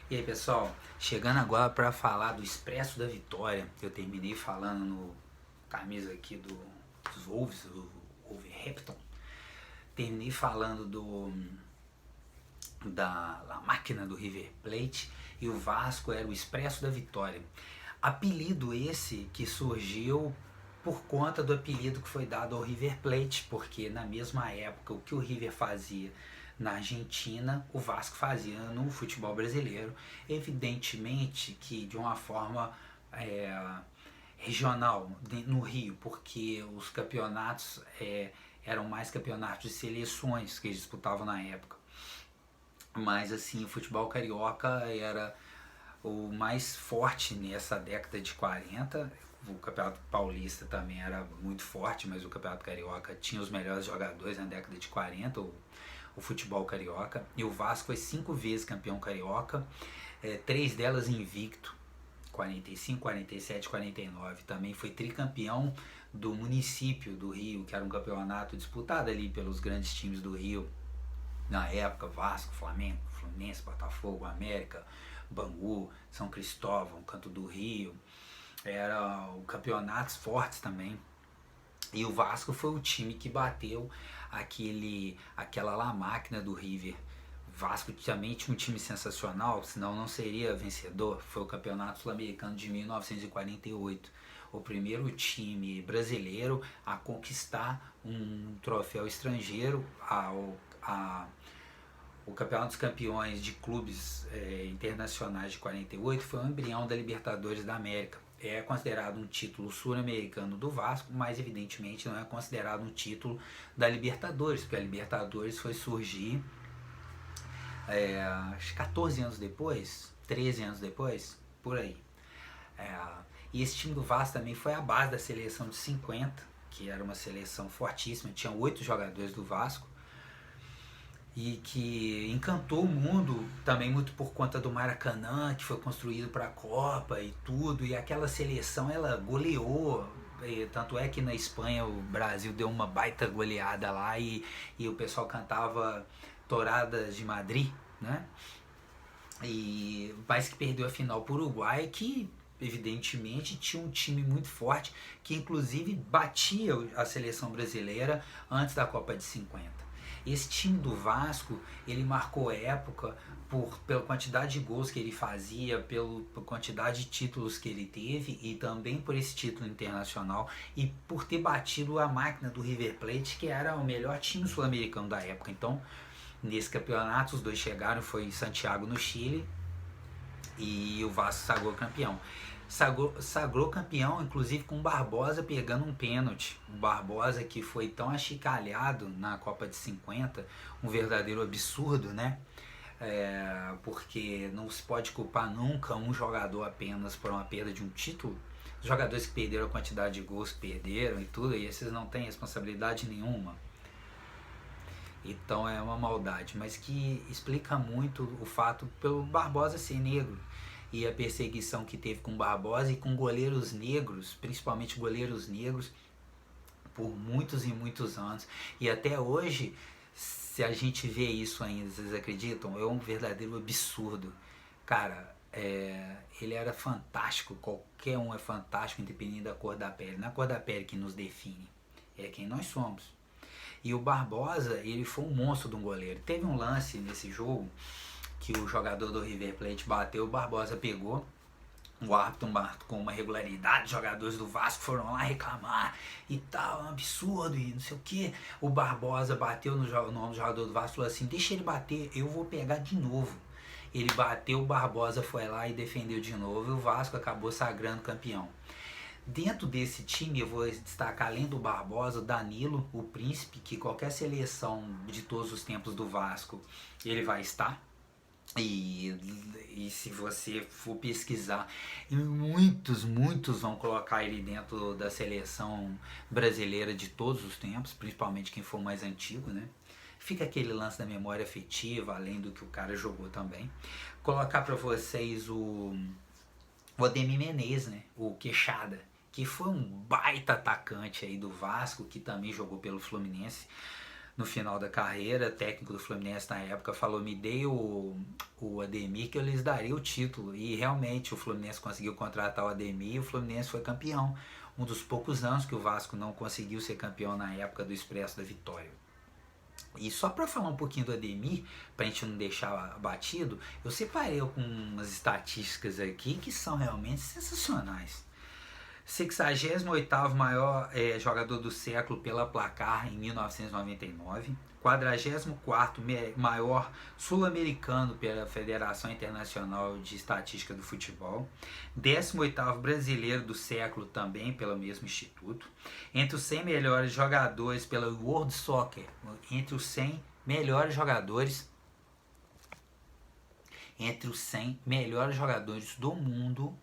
E aí pessoal, chegando agora para falar do Expresso da Vitória. Eu terminei falando no camisa aqui dos Wolves, do Wolverhampton. Terminei falando da máquina do River Plate e o Vasco era o Expresso da Vitória. Apelido esse que surgiu por conta do apelido que foi dado ao River Plate, porque na mesma época o que o River fazia na Argentina, o Vasco fazia no futebol brasileiro, evidentemente que de uma forma é, regional no Rio, porque os campeonatos eram mais campeonatos de seleções que eles disputavam na época. Mas assim, o futebol carioca era o mais forte nessa década de 40. O Campeonato Paulista também era muito forte, mas o Campeonato Carioca tinha os melhores jogadores na década de 40, o futebol carioca. E o Vasco foi 5 vezes campeão carioca, 3 delas invicto, 45, 47, 49. Também foi tricampeão do município do Rio, que era um campeonato disputado ali pelos grandes times do Rio. Na época, Vasco, Flamengo, Fluminense, Botafogo, América, Bangu, São Cristóvão, Canto do Rio. Eram campeonatos fortes também. E o Vasco foi o time que bateu aquela lá máquina do River. O Vasco também tinha um time sensacional, senão não seria vencedor. Foi o Campeonato Sul-Americano de 1948. O primeiro time brasileiro a conquistar um troféu estrangeiro, o Campeonato dos Campeões de Clubes Internacionais de 48 foi um embrião da Libertadores da América. É considerado um título sul-americano do Vasco, mas evidentemente não é considerado um título da Libertadores, porque a Libertadores foi surgir 14 anos depois, 13 anos depois, por aí. E esse time do Vasco também foi a base da seleção de 50, que era uma seleção fortíssima, tinha 8 jogadores do Vasco, e que encantou o mundo também muito por conta do Maracanã, que foi construído para a Copa e tudo, e aquela seleção ela goleou, tanto é que na Espanha o Brasil deu uma baita goleada lá e o pessoal cantava Touradas de Madrid, né? E mas que perdeu a final para o Uruguai, que evidentemente tinha um time muito forte, que inclusive batia a seleção brasileira antes da Copa de 50. Esse time do Vasco, ele marcou época pela quantidade de gols que ele fazia, pela quantidade de títulos que ele teve e também por esse título internacional e por ter batido a máquina do River Plate, que era o melhor time sul-americano da época. Então, nesse campeonato, os dois chegaram, foi em Santiago, no Chile, e o Vasco sagrou campeão. Sagrou campeão, inclusive com o Barbosa pegando um pênalti. O Barbosa, que foi tão achicalhado na Copa de 50, um verdadeiro absurdo, né? Porque não se pode culpar nunca um jogador apenas por uma perda de um título. Os jogadores que perderam a quantidade de gols que perderam e tudo, e esses não têm responsabilidade nenhuma. Então é uma maldade, mas que explica muito o fato pelo Barbosa ser negro e a perseguição que teve com Barbosa e com goleiros negros, principalmente goleiros negros, por muitos e muitos anos. E até hoje, se a gente vê isso ainda, vocês acreditam? É um verdadeiro absurdo. Cara, ele era fantástico, qualquer um é fantástico, independente da cor da pele. Não é a cor da pele que nos define, é quem nós somos. E o Barbosa, ele foi um monstro de um goleiro. Teve um lance nesse jogo que o jogador do River Plate bateu, o Barbosa pegou, o árbitro com uma regularidade, os jogadores do Vasco foram lá reclamar e tal, um absurdo e não sei o que. O Barbosa bateu no nome do jogador do Vasco e falou assim: deixa ele bater, eu vou pegar de novo. Ele bateu, o Barbosa foi lá e defendeu de novo e o Vasco acabou sagrando campeão. Dentro desse time eu vou destacar, além do Barbosa, o Danilo, o príncipe, que qualquer seleção de todos os tempos do Vasco ele vai estar. E se você for pesquisar, muitos vão colocar ele dentro da seleção brasileira de todos os tempos, principalmente quem for mais antigo, né? Fica aquele lance da memória afetiva, além do que o cara jogou também. Colocar para vocês o Ademir Menezes, né? O Queixada, que foi um baita atacante aí do Vasco, que também jogou pelo Fluminense no final da carreira, técnico do Fluminense na época, falou: me dei o Ademir que eu lhes daria o título. E realmente o Fluminense conseguiu contratar o Ademir e o Fluminense foi campeão. Um dos poucos anos que o Vasco não conseguiu ser campeão na época do Expresso da Vitória. E só para falar um pouquinho do Ademir, para a gente não deixar batido, eu separei algumas estatísticas aqui que são realmente sensacionais. 68º maior jogador do século pela Placar em 1999, 44º maior sul-americano pela Federação Internacional de Estatística do Futebol, 18º brasileiro do século também pelo mesmo instituto, entre os 100 melhores jogadores pela World Soccer, entre os 100 melhores jogadores do mundo,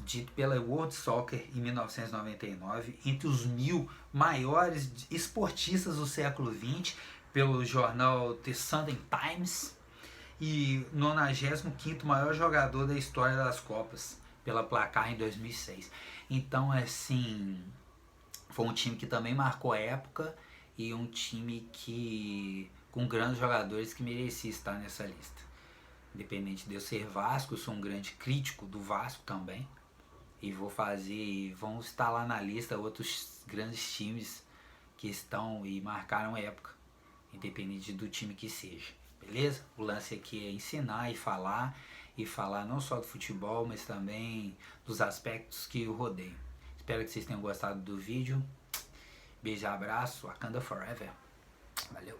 dito pela World Soccer em 1999, entre os 1000 maiores esportistas do século XX pelo jornal The Sunday Times e 95º maior jogador da história das Copas pela Placar em 2006. Então, assim, foi um time que também marcou a época e um time que com grandes jogadores que merecia estar nessa lista. Independente de eu ser Vasco, eu sou um grande crítico do Vasco também. E vão estar lá na lista outros grandes times que estão e marcaram época, independente do time que seja. Beleza? O lance aqui é ensinar e falar não só do futebol, mas também dos aspectos que o rodeiam. Espero que vocês tenham gostado do vídeo. Beijo e abraço. Wakanda Forever. Valeu.